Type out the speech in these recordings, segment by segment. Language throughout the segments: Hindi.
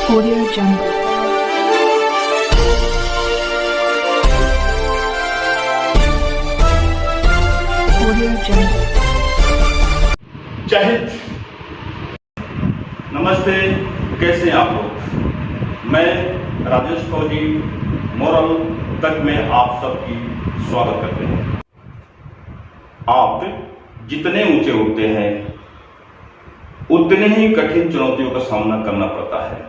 Audio Jungle. Audio Jungle. जय हिंद, नमस्ते। कैसे हैं आप लोग? मैं राजेश फौजी मोरल तक में आप सबकी स्वागत करते हैं। आप जितने ऊंचे उठते हैं उतने ही कठिन चुनौतियों का सामना करना पड़ता है।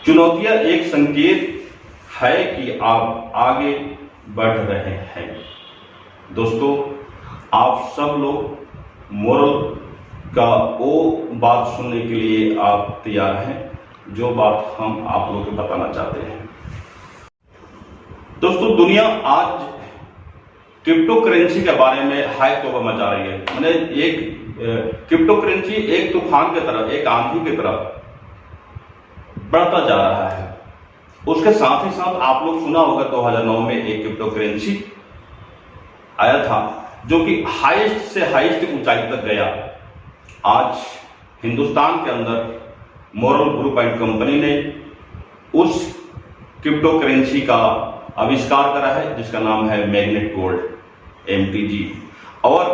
चुनौतियां एक संकेत है कि आप आगे बढ़ रहे हैं। दोस्तों, आप सब लोग मोरल का वो बात सुनने के लिए आप तैयार हैं जो बात हम आप लोगों को बताना चाहते हैं। दोस्तों, दुनिया आज क्रिप्टो करेंसी के बारे में हाई तौबा मचा रही है। मैंने एक क्रिप्टो करेंसी एक तूफान की तरह, एक आंधी की तरह बढ़ता जा रहा है। उसके साथ ही साथ आप लोग सुना होगा 2009 में एक क्रिप्टो करेंसी आया था जो कि हाईएस्ट से हाईएस्ट ऊंचाई तक गया। आज हिंदुस्तान के अंदर मोरल ग्रुप एंड कंपनी ने उस क्रिप्टो करेंसी का आविष्कार करा है जिसका नाम है मैग्नेट गोल्ड, MTG। और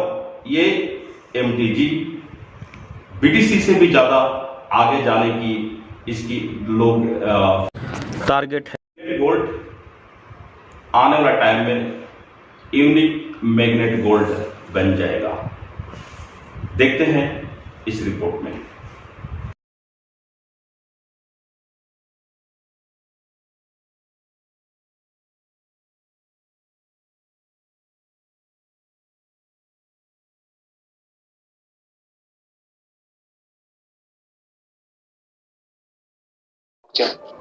ये MTG BTC से भी ज्यादा आगे जाने की इसकी लोग टारगेट है। गोल्ड आने वाला टाइम में यूनिक मैग्नेट गोल्ड बन जाएगा। देखते हैं इस रिपोर्ट में।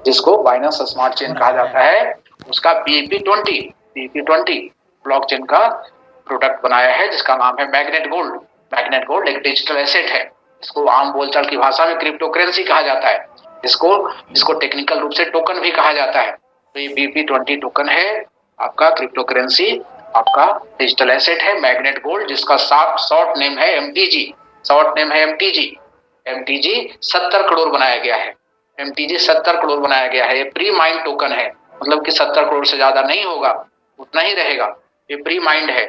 जिसको बाइनेंस स्मार्ट चेन कहा जाता है, उसका BEP20 ब्लॉकचेन का प्रोडक्ट बनाया है जिसका नाम है मैग्नेट गोल्ड। मैग्नेट गोल्ड एक डिजिटल एसेट है। इसको आम बोलचाल की भाषा में क्रिप्टो करेंसी कहा जाता है। इसको टेक्निकल रूप से टोकन भी कहा जाता है। तो ये BEP20 टोकन है, आपका क्रिप्टो करेंसी, आपका डिजिटल एसेट है मैग्नेट गोल्ड, जिसका शॉर्ट नेम है MTG। MTG 70 करोड़ बनाया गया है। MTG 70 करोड़ बनाया गया है। ये प्री माइंड टोकन है, मतलब कि 70 करोड़ से ज्यादा नहीं होगा, उतना ही रहेगा। ये प्री माइंड है।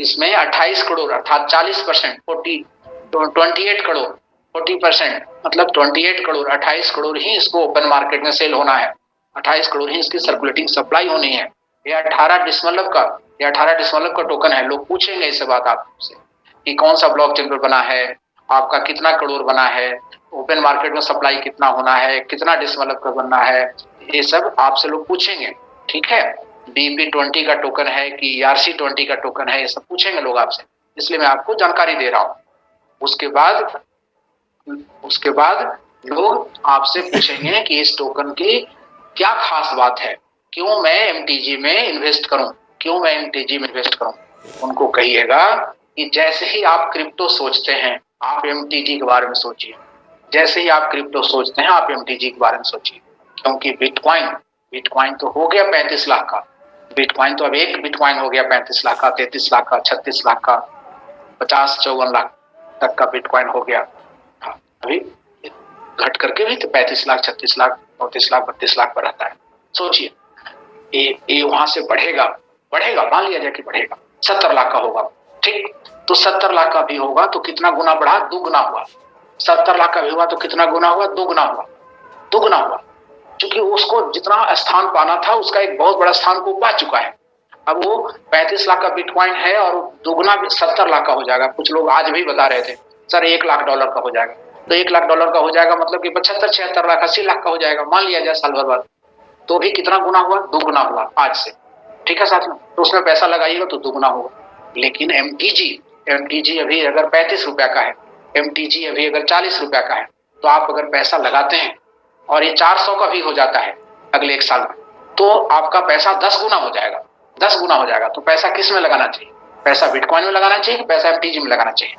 इसमें 28 करोड़ अर्थात 40%, 28 करोड़ 40%, मतलब 28 करोड़ 28 करोड़ ही इसको ओपन मार्केट में सेल होना है। 28 करोड़ ही इसकी सर्कुलेटिंग सप्लाई होनी है। ये 18 दशमलव का टोकन है। लोग पूछेंगे इससे बात आपसे कि कौन सा ब्लॉकचेन पर बना है, आपका कितना करोड़ बना है, ओपन मार्केट में सप्लाई कितना होना है, कितना दशमलव का बनना है, ये सब आपसे लोग पूछेंगे। ठीक है, BEP20 का टोकन है कि ERC20 का टोकन है, ये सब पूछेंगे लोग आपसे, इसलिए मैं आपको जानकारी दे रहा हूँ। उसके बाद लोग आपसे पूछेंगे कि इस टोकन की क्या खास बात है, क्यों मैं MTG में इन्वेस्ट करूं। उनको कहिएगा कि जैसे ही आप क्रिप्टो सोचते हैं आप MTG के बारे में सोचिए। जैसे ही आप क्रिप्टो सोचते हैं आप MTG के बारे में सोचिए, क्योंकि बिटकॉइन तो हो गया 35 लाख का। बिटकॉइन तो अब एक बिटकॉइन हो गया 35 लाख का, 33 लाख का, 36 लाख का, 50-54 लाख तक का बिटकॉइन हो गया। हाँ, अभी घट करके भी तो 35 लाख, 36 लाख, 34 लाख, 32 लाख पर रहता है। सोचिए ये वहां से बढ़ेगा, मान लिया जाए कि बढ़ेगा, 70 लाख का होगा। ठीक, तो 70 लाख का भी होगा तो कितना गुना बढ़ा? दुगुना हुआ। 70 लाख का भी हुआ तो कितना गुना हुआ? दुगुना हुआ। क्योंकि उसको जितना स्थान पाना था उसका एक बहुत बड़ा स्थान को पा चुका है। अब वो 35 लाख का बिटकॉइन है और दुगुना 70 लाख का हो जाएगा। कुछ लोग आज भी बता रहे थे सर $1 लाख का हो जाएगा। तो $1 लाख का हो जाएगा मतलब कि 75-76 लाख, 80 लाख का हो जाएगा, मान लिया जाए साल भर बाद। तो भी कितना गुना हुआ? दुगुना हुआ आज से। ठीक है साथियों, तो उसमें पैसा लगाइएगा तो दुगुना होगा। लेकिन MTG अभी अगर 35 रुपया का है, MTG अभी अगर 40 रुपया का है, तो आप अगर पैसा लगाते हैं और ये 400 का भी हो जाता है अगले 1 साल में, तो आपका पैसा 10 गुना हो जाएगा। तो पैसा किस में लगाना चाहिए? पैसा बिटकॉइन में लगाना चाहिए कि पैसा MTG में लगाना चाहिए?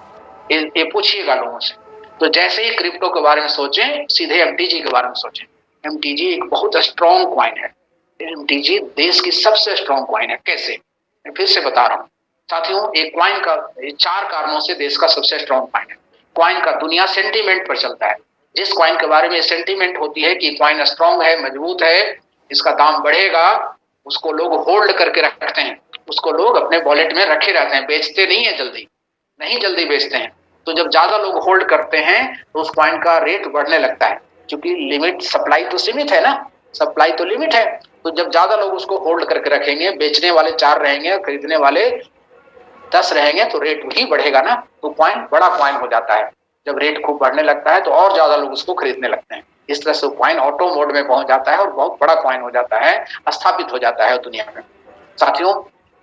ये पूछिएगा लोगों से। तो जैसे ही क्रिप्टो के बारे में सोचें, सीधे MTG के बारे में सोचें। MTG एक बहुत स्ट्रॉन्ग कॉइन है। MTG देश की सबसे स्ट्रॉन्ग कॉइन है। कैसे? मैं फिर से बता रहा हूँ साथियों, एक कॉइन का 4 कारणों से देश का सबसे स्ट्रॉन्ग कॉइन है। कॉइन का दुनिया सेंटीमेंट पर चलता है। जिस कॉइन के बारे में सेंटीमेंट होती है कि कॉइन स्ट्रांग है, मजबूत है, इसका दाम बढ़ेगा, उसको लोग होल्ड करके रखते हैं, उसको लोग अपने वॉलेट में रखे रहते हैं, बेचते नहीं है जल्दी, नहीं जल्दी बेचते हैं। तो जब ज्यादा लोग होल्ड करते हैं तो उस कॉइन का रेट बढ़ने लगता है, क्योंकि लिमिट, सप्लाई तो सीमित है ना, सप्लाई तो लिमिट है। तो जब ज्यादा लोग उसको होल्ड करके रखेंगे, बेचने वाले 4 रहेंगे, खरीदने वाले 10 रहेंगे, तो रेट भी बढ़ेगा ना, तो कॉइन बड़ा कॉइन हो जाता है। जब रेट खूब बढ़ने लगता है तो और ज्यादा लोग उसको खरीदने लगते हैं। इस तरह से कॉइन ऑटो मोड में पहुंच जाता है और बहुत बड़ा कॉइन हो जाता है, स्थापित हो जाता है दुनिया में। साथियों,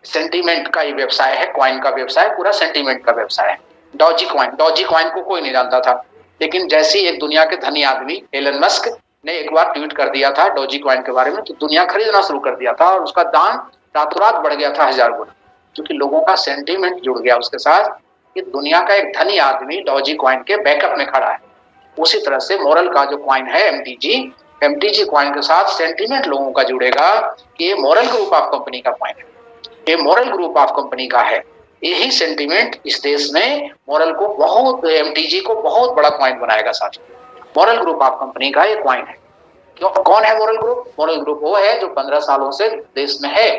सेंटीमेंट का ये व्यवसाय है, कॉइन का व्यवसाय पूरा सेंटीमेंट का व्यवसाय है। डॉजी कॉइन को कोई नहीं जानता था, लेकिन जैसे ही एक दुनिया के धनी आदमी एलन मस्क ने एक बार ट्वीट कर दिया था डॉजी कॉइन के बारे में, तो दुनिया खरीदना शुरू कर दिया था और उसका दाम रातों रात बढ़ गया था 1000 गुना, क्योंकि लोगों का सेंटीमेंट जुड़ गया उसके साथ कि दुनिया का एक धनी आदमी डॉजी कॉइन के बैकअप में खड़ा है। उसी तरह से मोरल का जो कॉइन है एमटीजी कॉइन के साथ सेंटीमेंट लोगों का जुड़ेगा कि ये मोरल ग्रुप ऑफ कंपनी का कॉइन है, ये मोरल ग्रुप ऑफ कंपनी का है। यही सेंटीमेंट इस देश में मोरल को बहुत, एमटीजी को बहुत बड़ा कॉइन बनाएगा। साथियों, मोरल ग्रुप ऑफ कंपनी का ये कॉइन है। क्यों, कौन है मोरल ग्रुप? मोरल ग्रुप वो है जो 15 सालों से देश में है,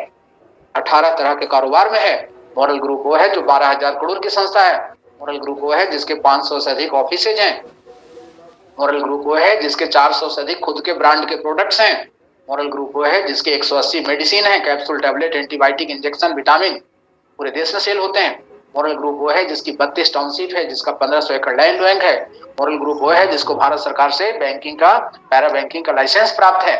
18 तरह के कारोबार में है। मोरल ग्रुप वो है जो 12,000 करोड़ की संस्था है। मोरल ग्रुप वो है जिसके 500 से अधिक ऑफिसेज हैं। मोरल ग्रुप वो है जिसके 400 से अधिक खुद के ब्रांड के प्रोडक्ट्स हैं। मोरल ग्रुप वो है जिसके 180 मेडिसिन है, capsule, tablet, antibiotic, injection, vitamin पूरे देश में सेल होते हैं। मोरल ग्रुप वो है जिसकी 32 टाउनशिप है, जिसका 1500 एकड़ लैंड बैंक है। मोरल ग्रुप वो है जिसको भारत सरकार से बैंकिंग का, पैरा बैंकिंग का लाइसेंस प्राप्त है।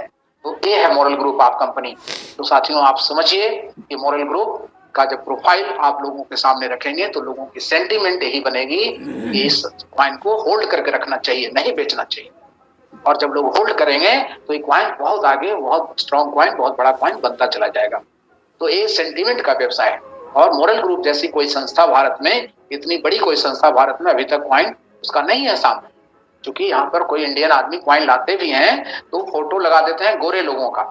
तो ये है मोरल ग्रुप ऑफ कंपनी। तो साथियों, आप समझिए कि मोरल ग्रुप का जब प्रोफाइल आप लोगों के सामने रखेंगे तो लोगों की सेंटीमेंट यही बनेगी कि इस कॉइन को होल्ड करके रखना चाहिए, नहीं बेचना चाहिए। और जब लोग होल्ड करेंगे तो ये कॉइन बहुत आगे, बहुत स्ट्रॉन्ग कॉइन, बहुत बड़ा कॉइन बनता चला जाएगा। तो ये सेंटीमेंट का व्यवसाय है। और मोरल ग्रुप जैसी कोई संस्था भारत में, इतनी बड़ी कोई संस्था भारत में अभी तक कॉइन उसका नहीं है सामने। क्योंकि यहाँ पर कोई इंडियन आदमी कॉइन लाते भी हैं तो फोटो लगा देते हैं गोरे लोगों का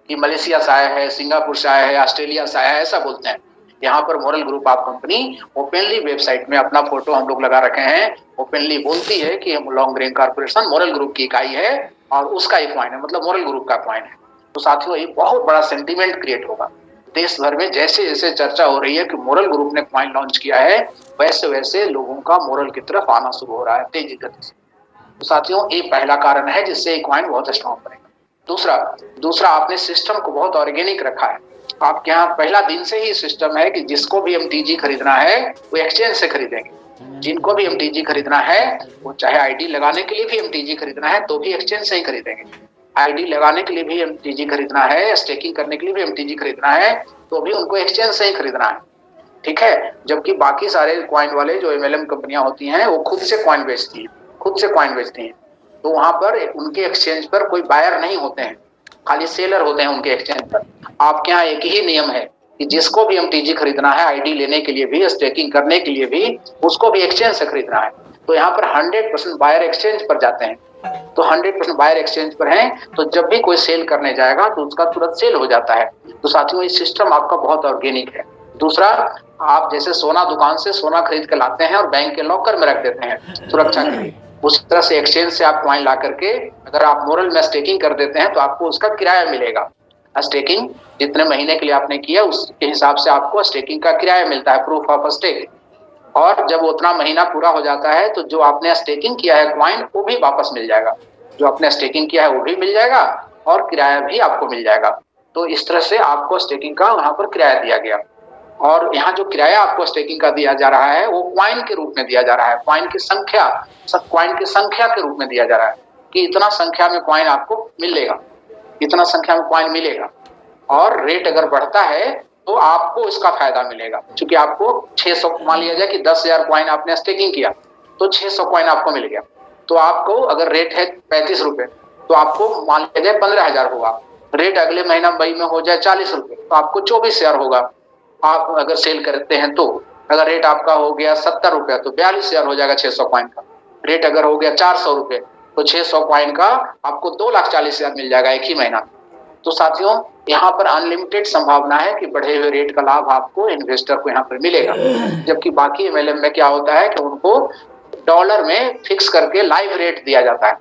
कि मलेशिया से आया है, सिंगापुर से आया है, ऑस्ट्रेलिया से आया है, ऐसा बोलते हैं। यहाँ पर moral group of company openly website में अपना फोटो हम लोग लगा रखे हैं, ओपनली बोलती है कि हम long green corporation moral group की इकाई है और उसका एक कॉइन है, मतलब मोरल ग्रुप का कॉइन है। तो साथियों, ये बहुत बड़ा सेंटीमेंट क्रिएट होगा देश भर में। जैसे जैसे चर्चा हो रही है कि मोरल ग्रुप ने कॉइन लॉन्च किया है, वैसे वैसे लोगों का मोरल की तरफ आना शुरू हो रहा है तेजी गति से। तो साथियों, ये पहला कारण है जिससे कॉइन बहुत स्ट्रॉन्ग बनेगा। दूसरा आपने सिस्टम को बहुत ऑर्गेनिक रखा है। आपके यहाँ पहला दिन से ही सिस्टम है कि जिसको भी एमटीजी खरीदना है वो एक्सचेंज से खरीदेंगे। जिनको भी एमटीजी खरीदना है, वो चाहे आईडी लगाने के लिए भी एमटीजी खरीदना है तो भी एक्सचेंज से ही खरीदेंगे। आईडी लगाने के लिए भी एमटीजी खरीदना है, स्टेकिंग करने के लिए भी एमटीजी खरीदना है तो भी उनको एक्सचेंज से ही खरीदना है। ठीक है, जबकि बाकी सारे कॉइन वाले जो एमएलएम कंपनियां होती हैं वो खुद से कॉइन बेचती हैं, तो वहां पर उनके एक्सचेंज पर कोई बायर नहीं होते हैं, खाली सेलर होते हैं उनके एक्सचेंज पर। आपके यहाँ एक ही नियम है कि जिसको भी एमटीजी खरीदना है, आईडी लेने के लिए भी, स्टेकिंग करने के लिए भी, उसको भी एक्सचेंज से खरीदना है। तो यहाँ पर 100% बायर एक्सचेंज पर जाते हैं। तो 100% बायर एक्सचेंज पर हैं, तो जब भी कोई सेल करने जाएगा तो उसका तुरंत सेल हो जाता है। तो साथियों, ये सिस्टम आपका बहुत ऑर्गेनिक है। दूसरा, आप जैसे सोना दुकान से सोना खरीद के लाते हैं और बैंक के लॉकर में रख देते हैं सुरक्षा के लिए, उस तरह से एक्सचेंज से आप कॉइन ला करके अगर आप मोरल में स्टेकिंग कर देते हैं तो आपको उसका किराया मिलेगा। स्टेकिंग जितने महीने के लिए आपने किया उसके हिसाब से आपको स्टेकिंग का किराया मिलता है, प्रूफ ऑफ स्टेक। और जब उतना महीना पूरा हो जाता है तो जो आपने स्टेकिंग किया है कॉइन वो भी वापस मिल जाएगा, जो आपने स्टेकिंग किया है वो भी मिल जाएगा और किराया भी आपको मिल जाएगा। तो इस तरह से आपको स्टेकिंग का वहां पर किराया दिया गया। और यहाँ जो किराया आपको स्टेकिंग का दिया जा रहा है वो कॉइन के रूप में दिया जा रहा है, कॉइन की संख्या, सब कॉइन की संख्या के रूप में दिया जा रहा है कि इतना संख्या में कॉइन आपको मिलेगा, इतना संख्या में कॉइन मिलेगा। और रेट अगर बढ़ता है तो आपको इसका फायदा मिलेगा, क्योंकि आपको 600, मान लिया जाए कि 10,000 कॉइन आपने स्टेकिंग किया तो 600 कॉइन आपको मिल गया। तो आपको अगर रेट है 35 रुपए तो आपको मान लिया जाए 15,000 होगा। रेट अगले महीना मई में हो जाए 40 रुपए तो आपको 24,000 होगा। आप अगर सेल करते हैं तो अगर रेट आपका हो गया 70 रुपया तो 42,000 हो जाएगा 600 कॉइन का। रेट अगर हो गया 400 रुपए तो 600 कॉइन का आपको 2,40,000 मिल जाएगा एक ही महीना। तो साथियों, यहाँ पर अनलिमिटेड संभावना है कि बढ़े हुए रेट का लाभ आपको, इन्वेस्टर को यहाँ पर मिलेगा। जबकि बाकी एमएलएम में क्या होता है कि उनको डॉलर में फिक्स करके लाइव रेट दिया जाता है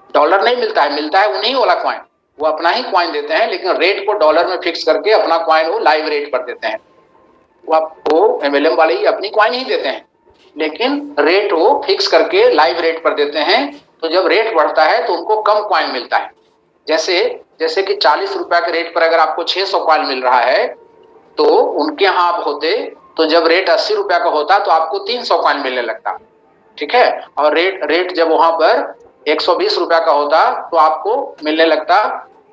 डॉलर नहीं मिलता है, मिलता है उन्हीं वाला क्वाइन, वो अपना ही क्वाइन देते हैं, लेकिन रेट को डॉलर में फिक्स करके अपना क्वाइन वो लाइव रेट पर देते हैं। वो आपको एमएलएम वाले ही अपनी क्वाइन ही देते हैं, लेकिन रेट वो फिक्स करके लाइव रेट पर देते हैं। तो जब रेट बढ़ता है तो उनको कम क्वाइन मिलता है। जैसे कि 40 रुपया के रेट पर अगर आपको 600 क्वाइन मिल रहा है, तो उनके यहाँ आप होते तो जब रेट 80 रुपया का होता तो आपको 300 क्वाइन मिलने लगता, ठीक है। और रेट जब वहां पर 120 रुपया का होता तो आपको मिलने लगता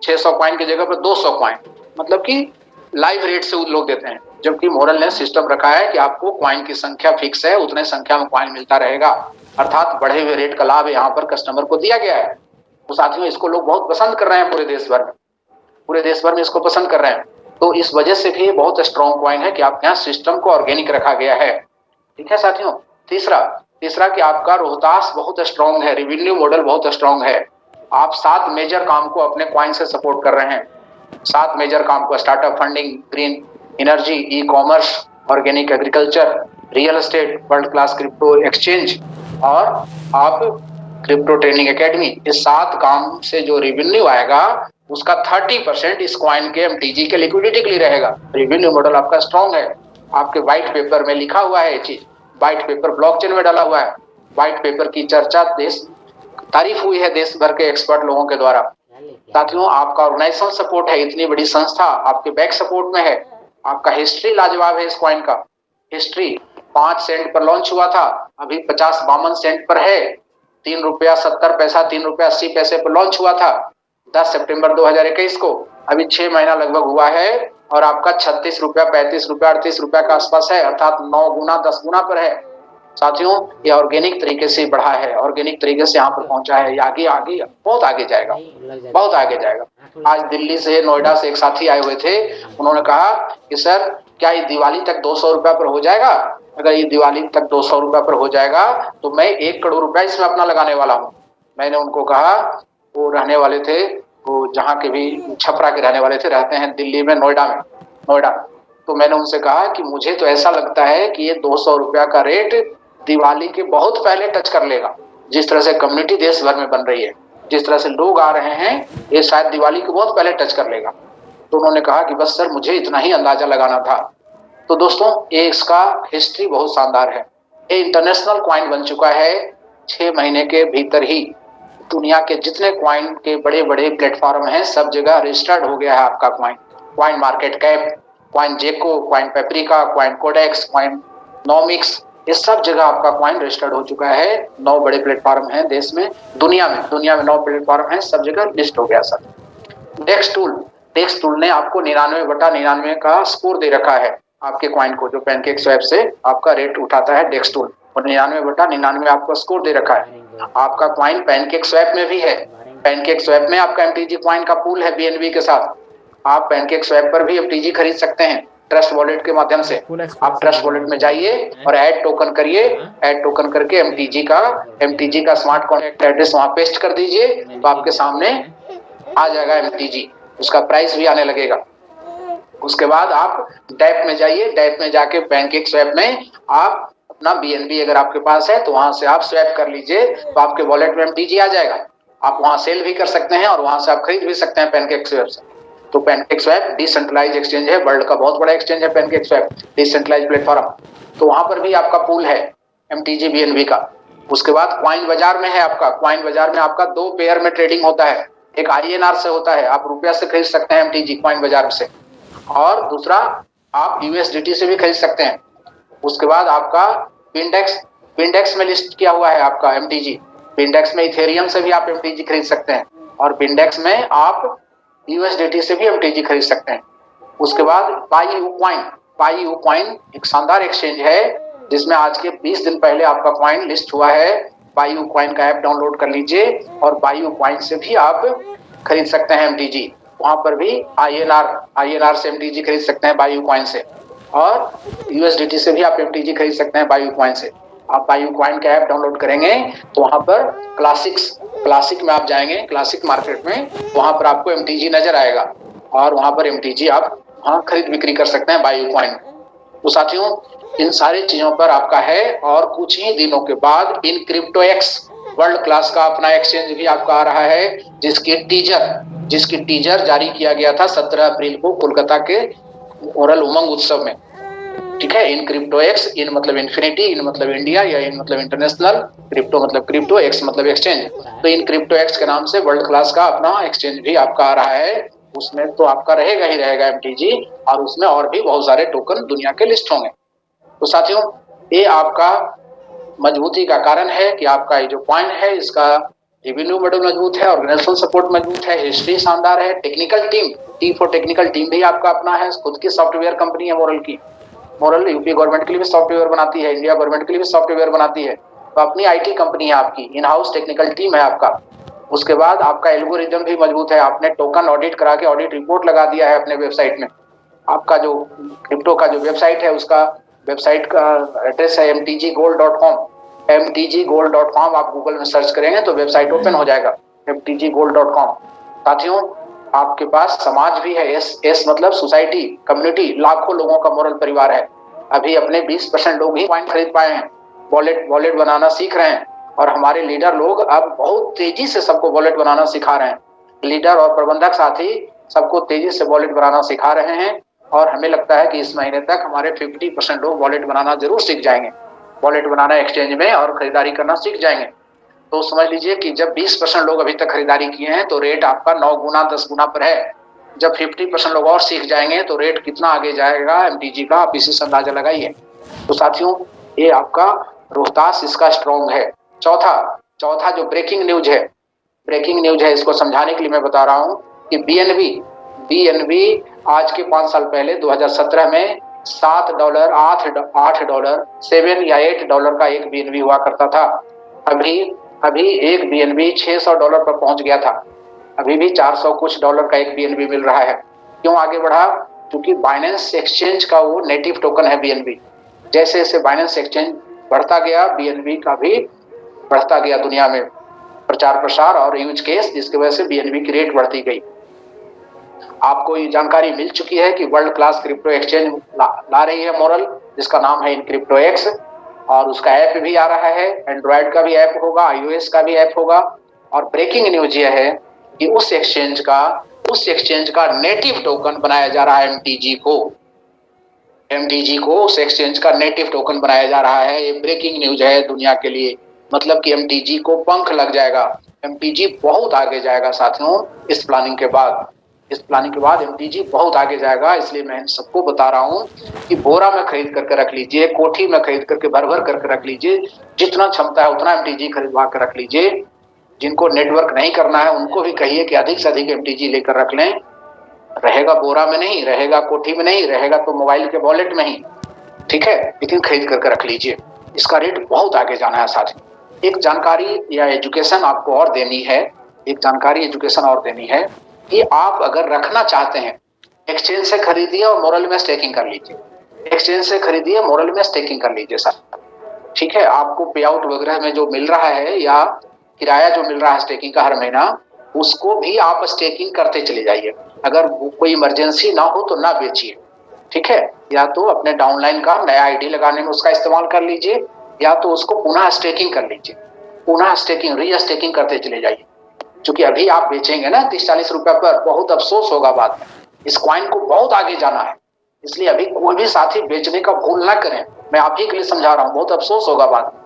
600 क्वाइन की जगह पर 200 क्वाइन, मतलब कि लाइव रेट से वो लोग देते हैं। जबकि मोरल ने सिस्टम रखा है कि आपको क्वाइन की संख्या फिक्स है, उतने संख्या में क्वाइन मिलता रहेगा, अर्थात बढ़े हुए रेट का लाभ यहाँ पर कस्टमर को दिया गया है। तो साथियों, इसको लोग बहुत पसंद कर रहे हैं, पूरे देश भर में इसको पसंद कर रहे हैं। तो इस वजह से भी बहुत स्ट्रॉन्ग क्वाइन है कि आपके यहाँ सिस्टम को ऑर्गेनिक रखा गया है, ठीक है साथियों। तीसरा कि आपका रोहतास बहुत स्ट्रॉन्ग है, रेवेन्यू मॉडल बहुत स्ट्रॉन्ग है। आप 7 मेजर काम को अपने क्वाइन से सपोर्ट कर रहे हैं। 7 मेजर काम को, startup funding, green energy, e commerce, organic agriculture, real estate, world class crypto exchange और आप क्रिप्टो ट्रेनिंग एकेडमी। इस 7 काम से जो रेवेन्यू आएगा उसका 30% इस क्वाइन के एमटीजी के लिक्विडिटी के लिए रहेगा। रेवेन्यू मॉडल आपका स्ट्रॉन्ग है। आपके व्हाइट पेपर में लिखा हुआ है ये चीज, व्हाइट पेपर ब्लॉकचेन में डाला हुआ है। व्हाइट पेपर की चर्चा तारीफ हुई है देश भर के एक्सपर्ट लोगों के द्वारा। साथियों, आपका ऑर्गेनाइजेशन सपोर्ट है, इतनी बड़ी संस्था आपके बैक सपोर्ट में है। आपका हिस्ट्री लाजवाब है। इस क्वाइन का हिस्ट्री 5 सेंट पर लॉन्च हुआ था, अभी 52 सेंट पर है। 3 रुपया 70 पैसा, 3 रुपया 80 पैसे पर लॉन्च हुआ था 10 सितंबर 2021 को। अभी 6 महीना लगभग हुआ है और आपका 36 रुपया, 35 रुपया, 38 रुपया के आसपास है, अर्थात 9 गुना 10 गुना पर है। साथियों, ये ऑर्गेनिक तरीके से बढ़ा है, ऑर्गेनिक तरीके से यहाँ पर पहुंचा है। आगे बहुत आगे जाएगा, बहुत आगे जाएगा। आज दिल्ली से, नोएडा से एक साथी आए हुए थे, उन्होंने कहा कि सर क्या ये दिवाली तक 200 रुपया पर हो जाएगा? अगर ये दिवाली तक 200 रुपया पर हो जाएगा तो मैं 1 करोड़ रुपया इसमें अपना लगाने वाला हूँ। मैंने उनको कहा, वो रहने वाले थे, वो जहाँ के भी छपरा के रहने वाले थे, रहते हैं दिल्ली में, नोएडा। तो मैंने उनसे कहा कि मुझे तो ऐसा लगता है कि ये 200 रुपया का रेट दिवाली के बहुत पहले टच कर लेगा। जिस तरह से कम्युनिटी देश भर में बन रही है, जिस तरह से लोग आ रहे हैं, ये शायद दिवाली को बहुत पहले टच कर लेगा। तो उन्होंने कहा कि बस सर, मुझे इतना ही अंदाजा लगाना था। तो दोस्तों, ये इसका हिस्ट्री बहुत शानदार है। ये इंटरनेशनल क्वाइन बन चुका है 6 महीने के भीतर ही। दुनिया के जितने क्वाइन के बड़े बड़े प्लेटफॉर्म हैं, सब जगह रजिस्टर्ड हो गया है आपका Coin Market Cap, Coin Gecko, Coin Paprika, Coin Codex, Coin Nomics, ये सब जगह आपका क्वाइन रजिस्टर्ड हो चुका है। 9 बड़े प्लेटफॉर्म हैं देश में, दुनिया में 9 प्लेटफॉर्म हैं, सब जगह लिस्ट हो गया सर। डेक्स टूल ने आपको 99/99 का स्कोर दे रखा है आपके क्वाइन को, जो पैनकेक स्वैप से आपका रेट उठाता है डेक्स टूल, और 99/99 आपको स्कोर दे रखा है। आपका क्वाइन पैनकेक स्वैप में भी है। पैनकेक स्वैप में आपका एमटीजी क्वाइन का पूल है बीएनबी के साथ। आप पैनकेक स्वैप पर भी एमटीजी खरीद सकते हैं ट्रस्ट वॉलेट के माध्यम से। आप ट्रस्ट वॉलेट में जाइए और ऐड टोकन करिए, ऐड टोकन करके एमटीजी का स्मार्ट कॉन्टैक्ट एड्रेस वहां पेस्ट कर दीजिए, तो आपके सामने आ जाएगा एमटीजी, उसका प्राइस भी आने लगेगा। उसके बाद आप डैप में जाइए, डैप में जाके पैनकेक स्वैप में आप अपना बीएनबी अगर आपके पास है तो वहां से आप स्वैप कर लीजिए, तो आपके वॉलेट में एमटीजी आ जाएगा। आप वहां सेल भी कर सकते हैं और वहां से आप खरीद भी सकते हैं पैनकेक स्वैप से। तो पैनकेक स्वैप डिसेंट्रलाइज एक्सचेंज है, वर्ल्ड का बहुत बड़ा एक्सचेंज है पैनकेक स्वैप, डिसेंट्रलाइज प्लेटफॉर्म। तो वहां पर भी आपका पूल है एमटीजी बीएनबी का। उसके बाद क्वाइन बाजार में है आपका, क्वाइन बाजार में आपका 2 पेयर में ट्रेडिंग होता है। एक आईएनआर से होता है, आप रुपया से खरीद सकते हैं एमटीजी क्वाइन बाजार से, और दूसरा आप यूएसडीटी से भी खरीद सकते हैं। उसके बाद आपका पिंडेक्स में लिस्ट किया हुआ है आपका एमटीजी। पिंडेक्स में इथेरियम से भी आप एमटीजी खरीद सकते हैं, और पिंडेक्स में आप यूएसडीटी से भी एमटीजी खरीद सकते हैं। उसके बाद पाईयू क्वाइन एक शानदार एक्सचेंज है, जिसमें आज के 20 दिन पहले आपका क्वाइन लिस्ट हुआ है। पाईयू क्वाइन का ऐप डाउनलोड कर लीजिए और पाईयू क्वाइन से भी आप खरीद सकते हैं एमटीजी। वहां पर भी आईएनआर से एमटीजी खरीद सकते हैं बायू क्वाइन से, और यूएसडीटी से भी आप एमटीजी खरीद सकते हैं बायू क्वाइन से। आप बायू क्वाइन का ऐप डाउनलोड करेंगे तो वहां पर क्लासिक में आप जाएंगे, क्लासिक मार्केट में, वहां पर आपको एमटीजी नजर आएगा, और वहां पर एमटीजी आप वहां खरीद बिक्री कर सकते हैं बायू क्वाइन। तो साथियों, इन सारी चीजों पर आपका है, और कुछ ही दिनों के बाद इन क्रिप्टोएक्स वर्ल्ड क्लास का अपना एक्सचेंज भी आपका आ रहा है, जिसकी टीजर जारी किया गया था 17 अप्रैल को कोलकाता के ओरल उमंग उत्सव में। ठीक है, इन क्रिप्टो एक्स, इन मतलब इन्फिनिटी, इन मतलब इंडिया, या इन मतलब इंटरनेशनल, क्रिप्टो मतलब क्रिप्टो, एक्स मतलब एक्सचेंज। तो इन क्रिप्टो एक्स के नाम से वर्ल्ड क्लास का अपना एक्सचेंज भी आपका आ रहा है। उसमें तो आपका रहेगा ही रहेगा MTG, और उसमें और भी बहुत सारे टोकन दुनिया के लिस्ट होंगे। तो साथियों, ये आपका मजबूती का कारण है कि आपका ये जो कॉइन है इसका रेवेन्यू मॉडल मजबूत है, ऑर्गेनाइजेशन सपोर्ट मजबूत है, हिस्ट्री शानदार है, technical team, T4 technical team भी आपका अपना है, खुद की सॉफ्टवेयर कंपनी है मोरल की। मोरल यूपी गवर्नमेंट के लिए भी सॉफ्टवेयर बनाती है, इंडिया गवर्नमेंट के लिए भी सॉफ्टवेयर बनाती है। तो अपनी IT कंपनी है आपकी, इन हाउस टेक्निकल टीम है आपका। उसके बाद आपका एल्गोरिदम भी मजबूत है, आपने टोकन ऑडिट करा के ऑडिट रिपोर्ट लगा दिया है अपने वेबसाइट में। आपका जो क्रिप्टो का जो वेबसाइट है उसका वेबसाइट का एड्रेस है mtggold.com। mtggold.com आप गूगल में सर्च करेंगे तो वेबसाइट ओपन हो जाएगा, mtggold.com। साथियों, आपके पास समाज भी है, एस मतलब सोसाइटी, कम्युनिटी, लाखों लोगों का मोरल परिवार है। अभी अपने 20% लोग ही कॉइन खरीद पाए हैं, वॉलेट बनाना सीख रहे हैं, और हमारे लीडर लोग अब बहुत तेजी से सबको वॉलेट बनाना सिखा रहे हैं। लीडर और प्रबंधक साथी सबको तेजी से वॉलेट बनाना सिखा रहे हैं, और हमें लगता है कि इस महीने तक हमारे 50% लोग वॉलेट बनाना जरूर सीख जाएंगे, वॉलेट बनाना एक्सचेंज में और खरीदारी करना सीख जाएंगे। तो समझ लीजिए कि जब 20% लोग अभी तक खरीदारी किए हैं तो रेट आपका 9 गुना 10 गुना पर है। जब 50% लोग और सीख जाएंगे तो रेट कितना आगे जाएगा MTG का, आप इसी से अंदाजा लगाइए। तो साथियों, ये आपका रोहतास इसका स्ट्रॉन्ग है। चौथा जो ब्रेकिंग न्यूज है, इसको समझाने के लिए मैं बता रहा हूँ कि BNB आज के 5 साल पहले 2017 में $7, $8, $7 या $8 का एक BNB हुआ करता था। अभी एक BNB $600 पर पहुंच गया था। अभी भी $400 कुछ का एक BNB मिल रहा है। क्यों आगे बढ़ा? क्योंकि बाइनेंस एक्सचेंज का वो नेटिव टोकन है BNB। जैसे जैसे बाइनेंस एक्सचेंज बढ़ता गया, BNB का भी बढ़ता गया दुनिया में प्रचार प्रसार और यूज केस, जिसकी वजह से BNB की रेट बढ़ती गई। आपको ये जानकारी मिल चुकी है कि वर्ल्ड क्लास क्रिप्टो एक्सचेंज ला रही है मोरल, जिसका नाम है इनक्रिप्टो एक्स, और उसका ऐप भी आ रहा है, एंड्रॉयड का भी ऐप होगा, iOS का भी ऐप होगा। और ब्रेकिंग न्यूज यह है कि उस एक्सचेंज का नेटिव टोकन बनाया जा रहा है MTG को उस एक्सचेंज का नेटिव टोकन बनाया जा रहा है। ये ब्रेकिंग न्यूज है दुनिया के लिए, मतलब कि MTG को पंख लग जाएगा, MTG बहुत आगे जाएगा साथियों। इस प्लानिंग के बाद MTG बहुत आगे जाएगा। इसलिए मैं सबको बता रहा हूँ कि बोरा में खरीद करके रख लीजिए, कोठी में खरीद करके भर करके रख लीजिए, जितना क्षमता है उतना MTG खरीदवा कर रख लीजिए। जिनको नेटवर्क नहीं करना है उनको भी कहिए कि अधिक से अधिक MTG लेकर रख लें। रहेगा बोरा में नहीं, रहेगा कोठी में नहीं, रहेगा तो मोबाइल के वॉलेट में ही, ठीक है, लेकिन खरीद करके रख लीजिए। इसका रेट बहुत आगे जाना है साथियों। एक जानकारी या एजुकेशन आपको और देनी है, कि आप अगर रखना चाहते हैं, एक्सचेंज से खरीदिए और मोरल में स्टेकिंग कर लीजिए, सर, ठीक है। आपको पे आउट वगैरह में जो मिल रहा है या किराया जो मिल रहा है स्टेकिंग का हर महीना, उसको भी आप स्टेकिंग करते चले जाइए। अगर कोई इमरजेंसी ना हो तो ना बेचिए, ठीक है। या तो अपने डाउनलाइन का नया ID लगाने में उसका इस्तेमाल कर लीजिए, या तो उसको पुनः स्टेकिंग कर लीजिए, री स्टेकिंग करते चले जाइए। क्योंकि अभी आप बेचेंगे ना 30-40 रुपए पर, बहुत अफसोस होगा बाद में। इस कॉइन को बहुत आगे जाना है, इसलिए अभी कोई भी साथी बेचने का भूल ना करें। मैं आप ही के लिए समझा रहा हूँ, बहुत अफसोस होगा बाद में।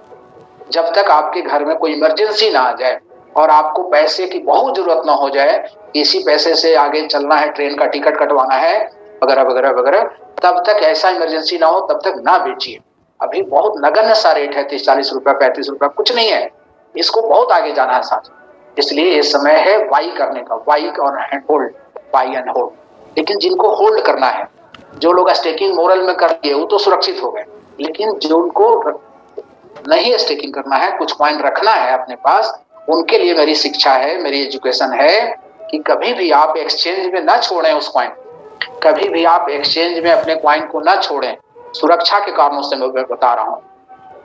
जब तक आपके घर में कोई इमरजेंसी ना आ जाए और आपको पैसे की बहुत जरूरत ना हो जाए, इसी पैसे से आगे चलना है, ट्रेन का टिकट कटवाना है वगैरह वगैरह वगैरह, तब तक ऐसा इमरजेंसी ना हो, तब तक ना बेचिए। अभी बहुत नगण्य सा रेट है, 30-40 रुपए, 35 रुपए, कुछ नहीं है। इसको बहुत आगे जाना है साथ। इसलिए ये समय है बाई करने का, बाई एंड होल्ड। लेकिन जिनको होल्ड करना है, जो लोग स्टेकिंग मोरल में कर दिए वो तो सुरक्षित हो गए, लेकिन जो उनको नहीं स्टेकिंग करना है, कुछ कॉइन रखना है अपने पास, उनके लिए मेरी शिक्षा है, मेरी एजुकेशन है कि कभी भी आप एक्सचेंज में ना छोड़ें उस कॉइन, कभी भी आप एक्सचेंज में अपने कॉइन को ना छोड़ें। सुरक्षा के कारणों से मैं बता रहा हूँ।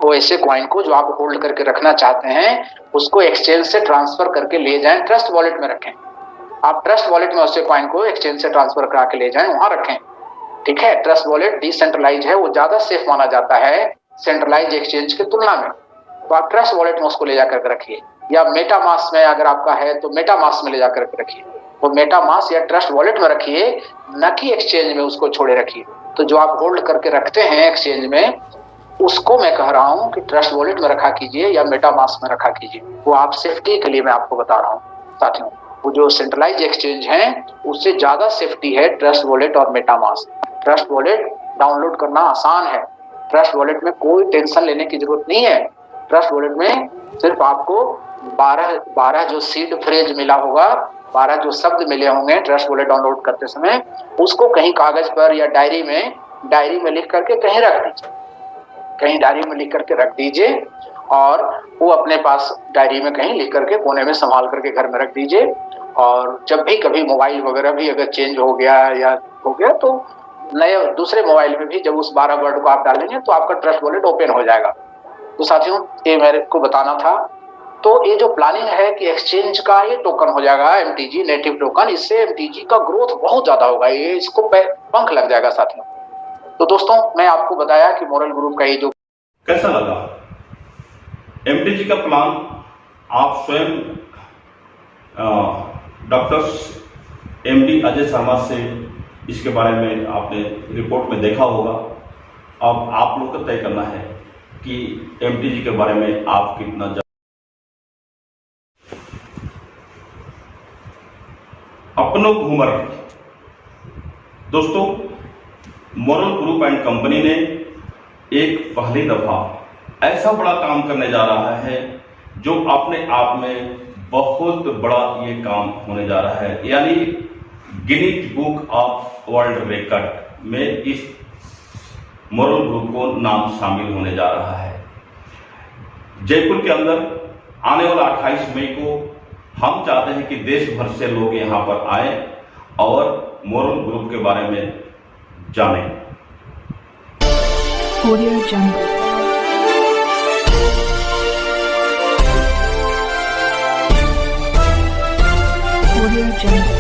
वो ऐसे कॉइन को जो आप होल्ड करके रखना चाहते हैं, उसको एक्सचेंज से ट्रांसफर करके ले जाएं, ट्रस्ट वॉलेट में रखें। आप ट्रस्ट वॉलेट में उस कॉइन को एक्सचेंज से ट्रांसफर करा के ले जाएं, वहां रखें, ठीक है। ट्रस्ट वॉलेट डिसेंट्रलाइज है, वो ज्यादा सेफ माना जाता है सेंट्रलाइज एक्सचेंज की तुलना में। तो आप ट्रस्ट वॉलेट में उसको ले जाकर रखिए। या मेटामास्क में अगर आपका है तो मेटामास्क में ले जाकर के रखिए, वो मेटामास्क या ट्रस्ट वॉलेट में रखिए, न कि एक्सचेंज में उसको छोड़े रखिए। तो जो आप होल्ड करके रखते हैं एक्सचेंज में, उसको मैं कह रहा हूं कि ट्रस्ट वॉलेट में रखा कीजिए या मेटामास्क में रखा कीजिए। वो आप सेफ्टी के लिए मैं आपको बता रहा हूं साथियों। वो जो सेंट्रलाइज एक्सचेंज हैं उससे ज्यादा सेफ्टी है ट्रस्ट वॉलेट और मेटामास्क। ट्रस्ट वॉलेट डाउनलोड करना आसान है, ट्रस्ट वॉलेट में कोई टेंशन लेने की जरूरत नहीं है। ट्रस्ट वॉलेट में सिर्फ आपको 12 जो सीड फ्रेज मिला होगा, 12 जो शब्द मिले होंगे ट्रस्ट वॉलेट डाउनलोड करते समय, उसको कहीं कागज पर या डायरी में लिख करके कहीं रख दीजिए, कहीं डायरी में लिख करके रख दीजिए, और वो अपने पास डायरी में कहीं लिख करके कोने में संभाल करके घर में रख दीजिए। और जब भी कभी मोबाइल वगैरह भी अगर चेंज हो गया तो नए दूसरे मोबाइल में भी जब उस 12 वर्ड को आप डालेंगे तो आपका ट्रस्ट वॉलेट ओपन हो जाएगा। तो साथियों ये मेरे को बताना था। तो ये जो प्लानिंग है कि एक्सचेंज का ये टोकन हो जाएगा एमटीजी नेटिव टोकन, इससे एमटीजी का ग्रोथ बहुत ज्यादा होगा, ये इसको पंख लग जाएगा साथियों। तो दोस्तों मैं आपको बताया कि मोरल ग्रुप का ये जो कैसा लगा एमटीजी का प्लान, आप स्वयं डॉक्टर एमडी अजय शर्मा से इसके बारे में आपने रिपोर्ट में देखा होगा। अब आप लोग को तय करना है कि एमटीजी के बारे में आप कितना अपनो घूमर। दोस्तों मोरल ग्रुप एंड कंपनी ने एक पहली दफा ऐसा बड़ा काम करने जा रहा है जो अपने आप में बहुत बड़ा ये काम होने जा रहा है, यानी Guinness book of world record में इस मोरल ग्रुप को नाम शामिल होने जा रहा है। जयपुर के अंदर आने वाला 28 मई को हम चाहते हैं कि देश भर से लोग यहां पर आए और मोरल ग्रुप के बारे में जानें। Audio Jungle. Audio Jungle.